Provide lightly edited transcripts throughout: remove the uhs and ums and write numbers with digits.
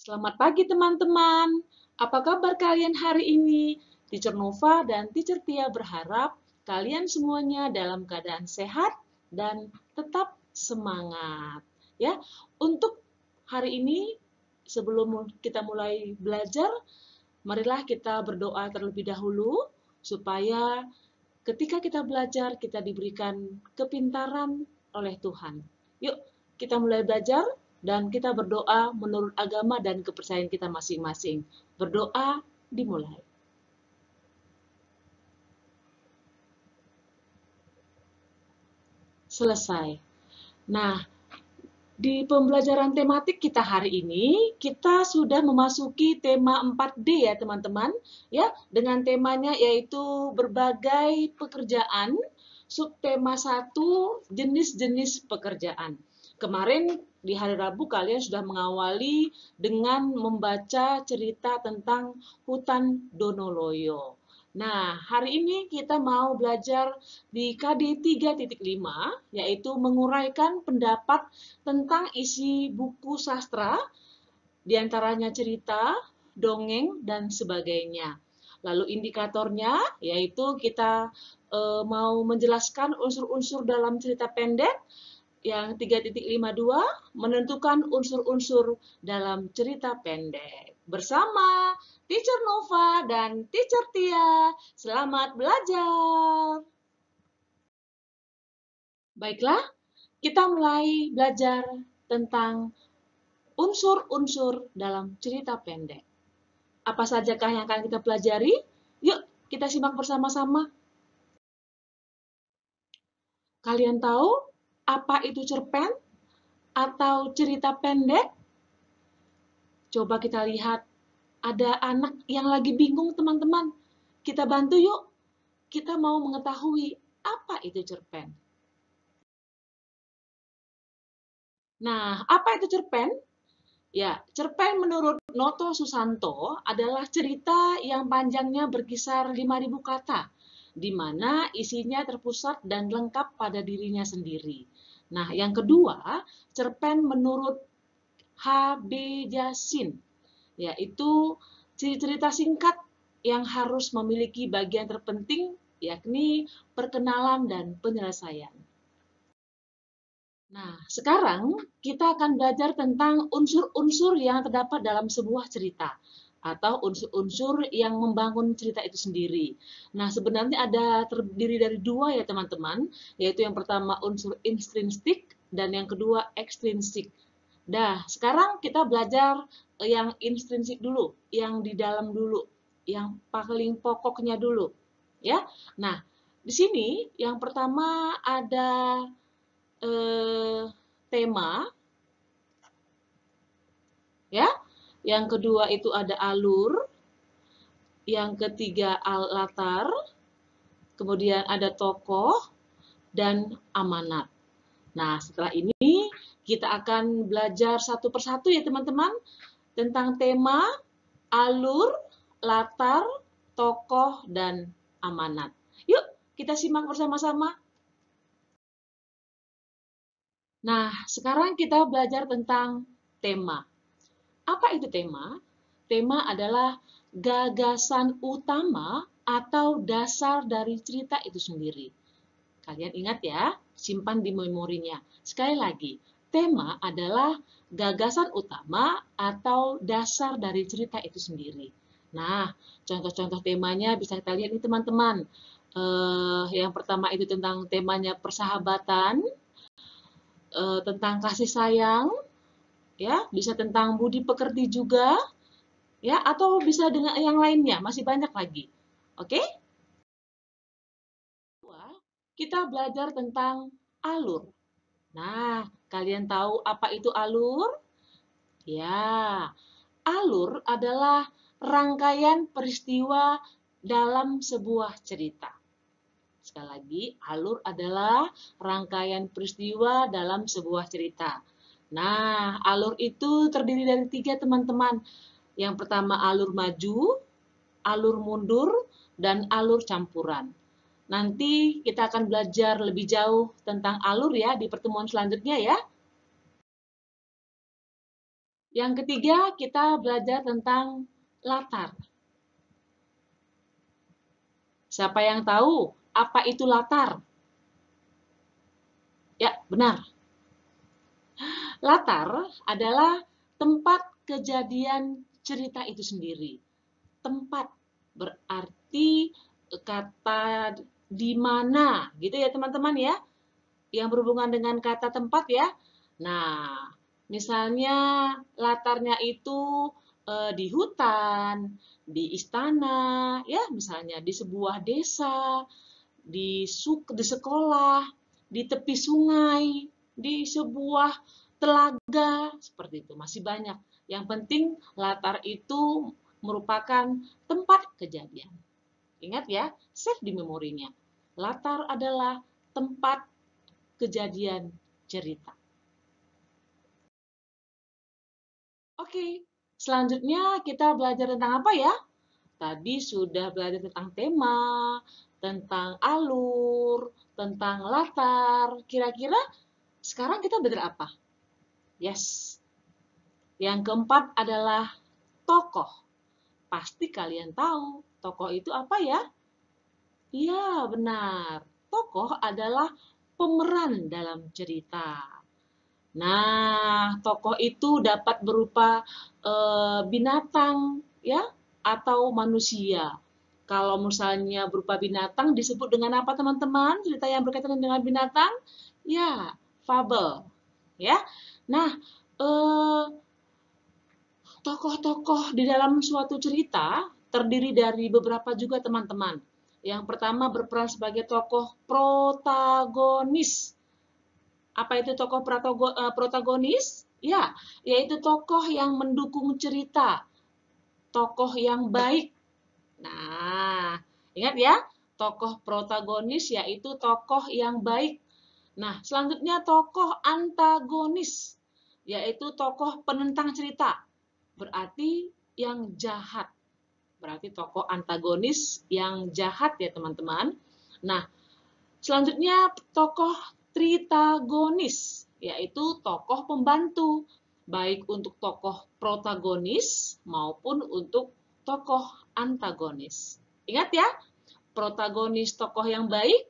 Selamat pagi teman-teman. Apa kabar kalian hari ini? Teacher Nova dan Teacher Tia berharap kalian semuanya dalam keadaan sehat dan tetap semangat. Ya, untuk hari ini sebelum kita mulai belajar, marilah kita berdoa terlebih dahulu supaya ketika kita belajar kita diberikan kepintaran oleh Tuhan. Yuk, kita mulai belajar dan kita berdoa menurut agama dan kepercayaan kita masing-masing. Berdoa dimulai. Selesai. Nah, di pembelajaran tematik kita hari ini, kita sudah memasuki tema 4D ya teman-teman. Ya, dengan temanya yaitu berbagai pekerjaan, subtema 1, jenis-jenis pekerjaan. Kemarin di hari Rabu kalian sudah mengawali dengan membaca cerita tentang hutan Donoloyo. Nah, hari ini kita mau belajar di KD 3.5, yaitu menguraikan pendapat tentang isi buku sastra, diantaranya cerita, dongeng, dan sebagainya. Lalu indikatornya, yaitu kita mau menjelaskan unsur-unsur dalam cerita pendek, yang 3.52 menentukan unsur-unsur dalam cerita pendek. Bersama Teacher Nova dan Teacher Tia. Selamat belajar. Baiklah, kita mulai belajar tentang unsur-unsur dalam cerita pendek. Apa sajakah yang akan kita pelajari? Yuk, kita simak bersama-sama. Kalian tahu apa itu cerpen atau cerita pendek? Coba kita lihat, ada anak yang lagi bingung teman-teman. Kita bantu yuk. Kita mau mengetahui apa itu cerpen. Nah, apa itu cerpen? Ya, cerpen menurut Noto Susanto adalah cerita yang panjangnya berkisar 5.000 kata, di mana isinya terpusat dan lengkap pada dirinya sendiri. Nah, yang kedua, cerpen menurut H.B. Yasin, yaitu cerita singkat yang harus memiliki bagian terpenting, yakni perkenalan dan penyelesaian. Nah, sekarang kita akan belajar tentang unsur-unsur yang terdapat dalam sebuah cerita atau unsur-unsur yang membangun cerita itu sendiri. Nah, sebenarnya ada terdiri dari dua ya teman-teman, yaitu yang pertama unsur intrinsik dan yang kedua ekstrinsik. Nah, sekarang kita belajar yang intrinsik dulu, yang di dalam dulu, yang paling pokoknya dulu, ya. Nah, di sini yang pertama ada tema, ya. Yang kedua itu ada alur, yang ketiga latar, kemudian ada tokoh dan amanat. Nah, setelah ini kita akan belajar satu persatu ya teman-teman tentang tema, alur, latar, tokoh, dan amanat. Yuk, kita simak bersama-sama. Nah, sekarang kita belajar tentang tema. Apa itu tema? Tema adalah gagasan utama atau dasar dari cerita itu sendiri. Kalian ingat ya, simpan di memorinya. Sekali lagi, tema adalah gagasan utama atau dasar dari cerita itu sendiri. Nah, contoh-contoh temanya bisa kita lihat nih teman-teman. Yang pertama itu tentang temanya persahabatan, tentang kasih sayang, ya, bisa tentang budi pekerti juga, ya, atau bisa dengan yang lainnya, masih banyak lagi. Oke? Kita belajar tentang alur. Nah, kalian tahu apa itu alur? Ya, alur adalah rangkaian peristiwa dalam sebuah cerita. Sekali lagi, alur adalah rangkaian peristiwa dalam sebuah cerita. Nah, alur itu terdiri dari 3 teman-teman. Yang pertama alur maju, alur mundur, dan alur campuran. Nanti kita akan belajar lebih jauh tentang alur ya di pertemuan selanjutnya ya. Yang ketiga, kita belajar tentang latar. Siapa yang tahu apa itu latar? Ya, benar. Latar adalah tempat kejadian cerita itu sendiri. Tempat berarti kata di mana, gitu ya teman-teman ya. Yang berhubungan dengan kata tempat ya. Nah, misalnya latarnya itu di hutan, di istana, ya misalnya di sebuah desa, di sekolah, di tepi sungai, di sebuah telaga, seperti itu. Masih banyak. Yang penting latar itu merupakan tempat kejadian. Ingat ya, save di memorinya. Latar adalah tempat kejadian cerita. Oke, selanjutnya kita belajar tentang apa ya? Tadi sudah belajar tentang tema, tentang alur, tentang latar. Kira-kira sekarang kita belajar apa? Yes. Yang keempat adalah tokoh. Pasti kalian tahu, tokoh itu apa ya? Iya, benar. Tokoh adalah pemeran dalam cerita. Nah, tokoh itu dapat berupa binatang ya atau manusia. Kalau misalnya berupa binatang disebut dengan apa teman-teman? Cerita yang berkaitan dengan binatang? Ya, fabel. Ya. Nah, tokoh-tokoh di dalam suatu cerita terdiri dari beberapa juga teman-teman. Yang pertama berperan sebagai tokoh protagonis. Apa itu tokoh protagonis? Ya, yaitu tokoh yang mendukung cerita, tokoh yang baik. Nah, ingat ya, tokoh protagonis yaitu tokoh yang baik. Nah, selanjutnya tokoh antagonis, yaitu tokoh penentang cerita, berarti yang jahat. Berarti tokoh antagonis yang jahat ya teman-teman. Nah, selanjutnya tokoh tritagonis, yaitu tokoh pembantu, baik untuk tokoh protagonis maupun untuk tokoh antagonis. Ingat ya, protagonis tokoh yang baik,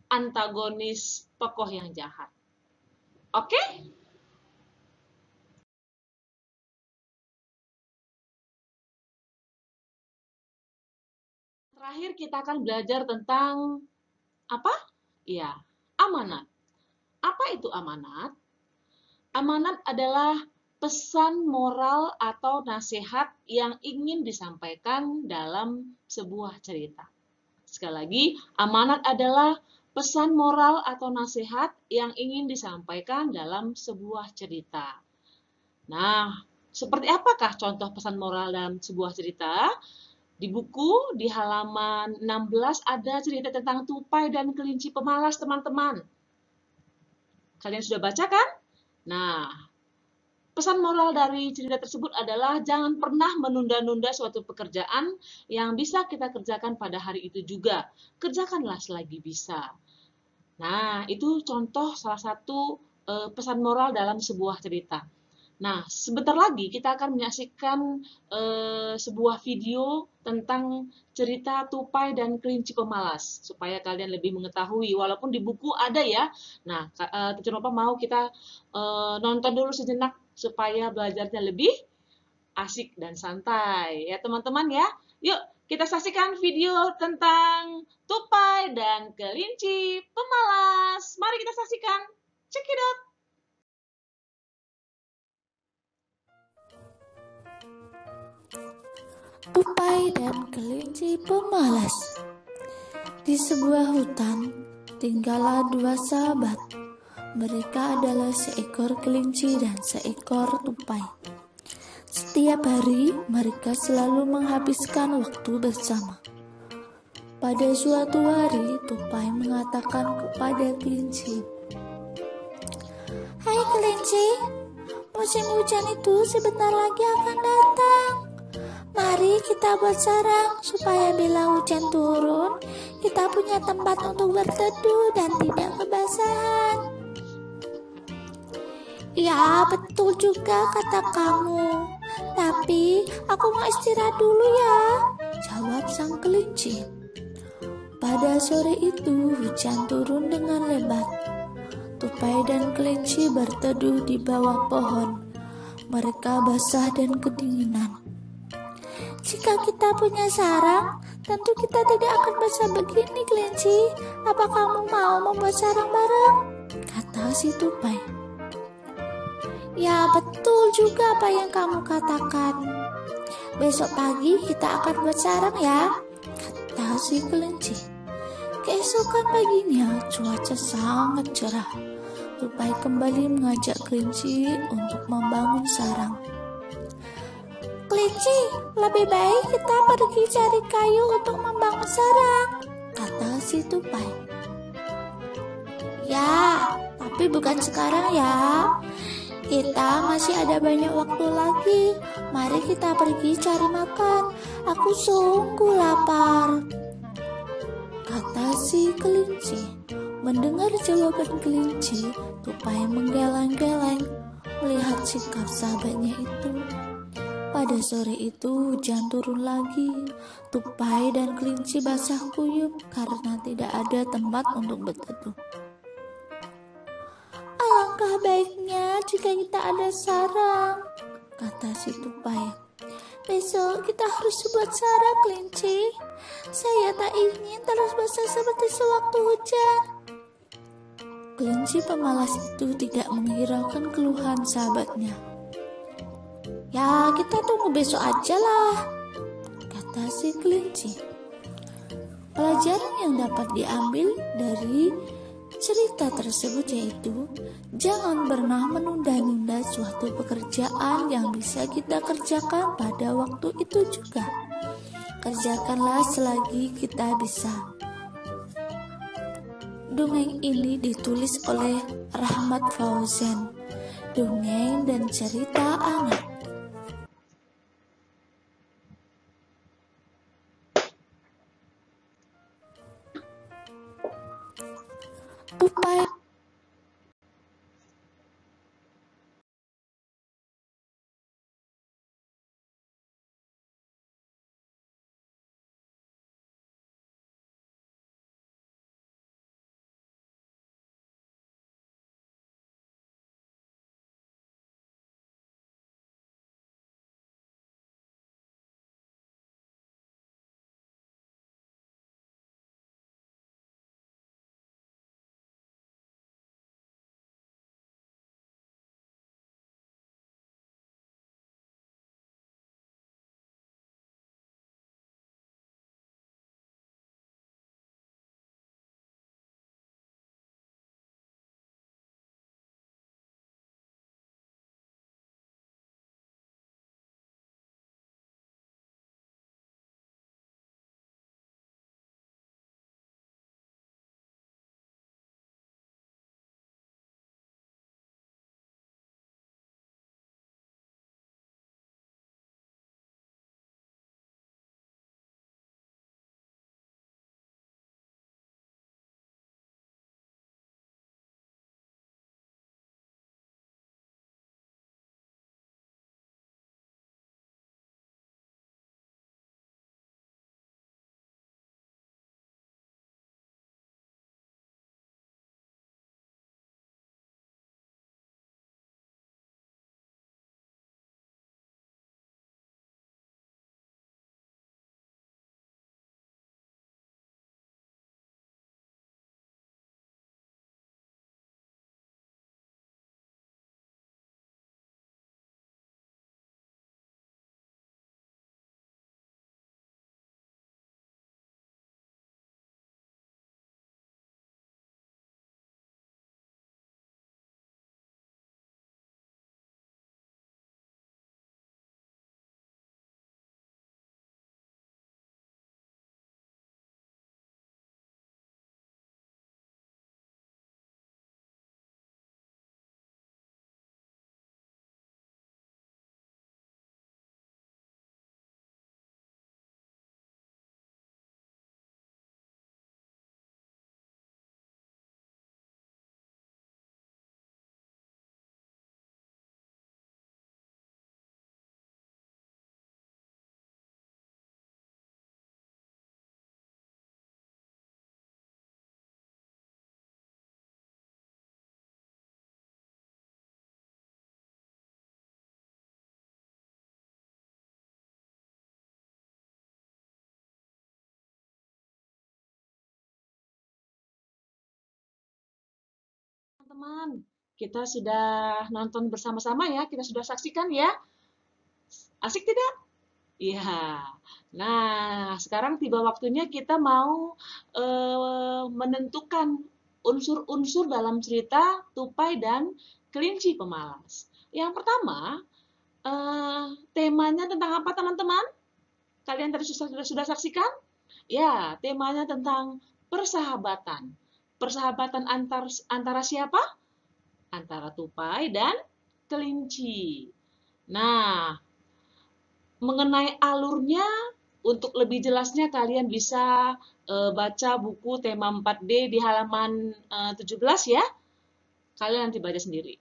antagonis tokoh yang jahat. Oke? Terakhir kita akan belajar tentang apa? Ya, amanat. Apa itu amanat? Amanat adalah pesan moral atau nasihat yang ingin disampaikan dalam sebuah cerita. Sekali lagi, amanat adalah pesan moral atau nasihat yang ingin disampaikan dalam sebuah cerita. Nah, seperti apakah contoh pesan moral dalam sebuah cerita? Di buku, di halaman 16 ada cerita tentang tupai dan kelinci pemalas, teman-teman. Kalian sudah baca kan? Nah, pesan moral dari cerita tersebut adalah jangan pernah menunda-nunda suatu pekerjaan yang bisa kita kerjakan pada hari itu juga. Kerjakanlah selagi bisa. Nah, itu contoh salah satu pesan moral dalam sebuah cerita. Nah, sebentar lagi kita akan menyaksikan sebuah video tentang cerita tupai dan kelinci pemalas supaya kalian lebih mengetahui. Walaupun di buku ada ya. Nah, Teacher Nova mau kita nonton dulu sejenak supaya belajarnya lebih asik dan santai ya teman-teman ya. Yuk kita saksikan video tentang tupai dan kelinci pemalas. Mari kita saksikan. Check it out. Tupai dan kelinci pemalas. Di sebuah hutan, tinggallah dua sahabat. Mereka adalah seekor kelinci dan seekor tupai. Setiap hari, mereka selalu menghabiskan waktu bersama. Pada suatu hari, tupai mengatakan kepada kelinci, "Hai kelinci, musim hujan itu sebentar lagi akan datang. Mari kita buat sarang supaya bila hujan turun, kita punya tempat untuk berteduh dan tidak kebasahan." Ya, betul juga kata kamu. Tapi aku mau istirahat dulu ya, jawab sang kelinci. Pada sore itu hujan turun dengan lebat. Tupai dan kelinci berteduh di bawah pohon. Mereka basah dan kedinginan. Jika kita punya sarang, tentu kita tidak akan basah begini, kelinci. Apa kamu mau membuat sarang bareng? Kata si tupai. Ya, betul juga apa yang kamu katakan. Besok pagi kita akan buat sarang ya, kata si kelinci. Keesokan paginya cuaca sangat cerah. Tupai kembali mengajak kelinci untuk membangun sarang. Kelinci, lebih baik kita pergi cari kayu untuk membangun sarang, kata si tupai. Ya, tapi bukan sekarang ya. Kita masih ada banyak waktu lagi. Mari kita pergi cari makan. Aku sungguh lapar, kata si kelinci. Mendengar jawaban kelinci, tupai menggeleng-geleng melihat sikap sahabatnya itu. Pada sore itu hujan turun lagi. Tupai dan kelinci basah kuyup karena tidak ada tempat untuk berteduh. Alangkah baiknya jika kita ada sarang, kata si tupai. Besok kita harus buat sarang, kelinci. Saya tak ingin terus basah seperti sewaktu hujan. Kelinci pemalas itu tidak menghiraukan keluhan sahabatnya. Ya, kita tunggu besok aja lah, kata si kelinci. Pelajaran yang dapat diambil dari cerita tersebut yaitu jangan pernah menunda-nunda suatu pekerjaan yang bisa kita kerjakan pada waktu itu juga. Kerjakanlah selagi kita bisa. Dongeng ini ditulis oleh Rahmat Fauzan. Dongeng dan cerita anak. Tupai teman-teman, kita sudah nonton bersama-sama ya, kita sudah saksikan ya. Asik tidak? Iya. Nah, sekarang tiba waktunya kita mau menentukan unsur-unsur dalam cerita Tupai dan Kelinci Pemalas. Yang pertama, temanya tentang apa teman-teman? Kalian tadi sudah saksikan? Ya, temanya tentang persahabatan. Persahabatan antara siapa? Antara tupai dan kelinci. Nah, mengenai alurnya, untuk lebih jelasnya kalian bisa baca buku tema 4D di halaman 17 ya. Kalian nanti baca sendiri.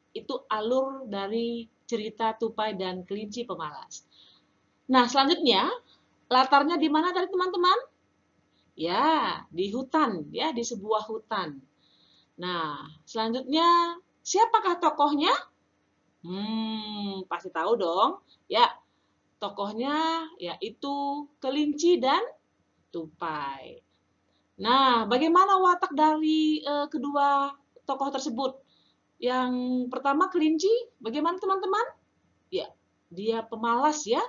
Itu alur dari cerita tupai dan kelinci pemalas. Nah, selanjutnya latarnya di mana tadi teman-teman? Ya, di hutan, ya, di sebuah hutan. Nah, selanjutnya siapakah tokohnya? Pasti tahu dong. Ya, tokohnya yaitu kelinci dan tupai. Nah, bagaimana watak dari kedua tokoh tersebut? Yang pertama kelinci, bagaimana teman-teman? Ya, dia pemalas ya.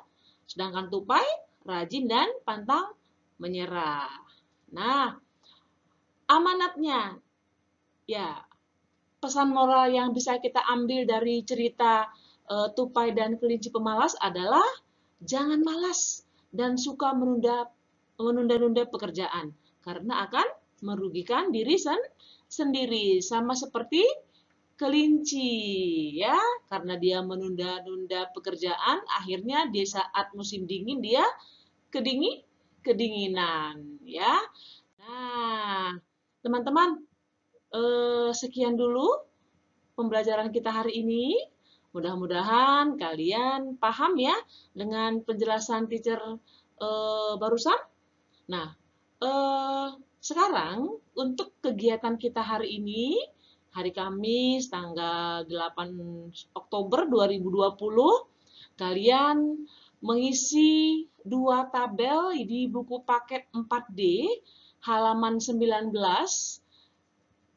Sedangkan tupai rajin dan pantang menyerah. Nah, amanatnya, ya, pesan moral yang bisa kita ambil dari cerita Tupai dan Kelinci Pemalas adalah jangan malas dan suka menunda-nunda pekerjaan karena akan merugikan diri sendiri, sama seperti kelinci ya, karena dia menunda-nunda pekerjaan, akhirnya di saat musim dingin dia kedinginan ya. Nah, teman-teman, sekian dulu pembelajaran kita hari ini. Mudah-mudahan kalian paham ya dengan penjelasan teacher barusan. Nah, sekarang untuk kegiatan kita hari ini, hari Kamis tanggal 8 Oktober 2020, kalian mengisi 2 tabel di buku paket 4D halaman 19.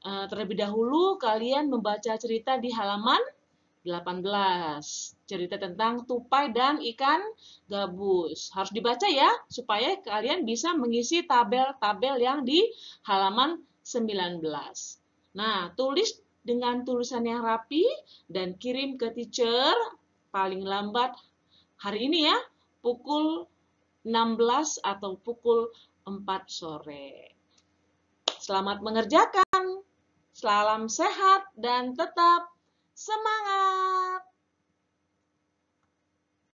Terlebih dahulu kalian membaca cerita di halaman 18. Cerita tentang tupai dan ikan gabus. Harus dibaca ya, supaya kalian bisa mengisi tabel-tabel yang di halaman 19. Nah, tulis dengan tulisan yang rapi dan kirim ke teacher paling lambat hari ini ya, pukul 16 atau pukul 4 sore. Selamat mengerjakan. Salam sehat dan tetap semangat!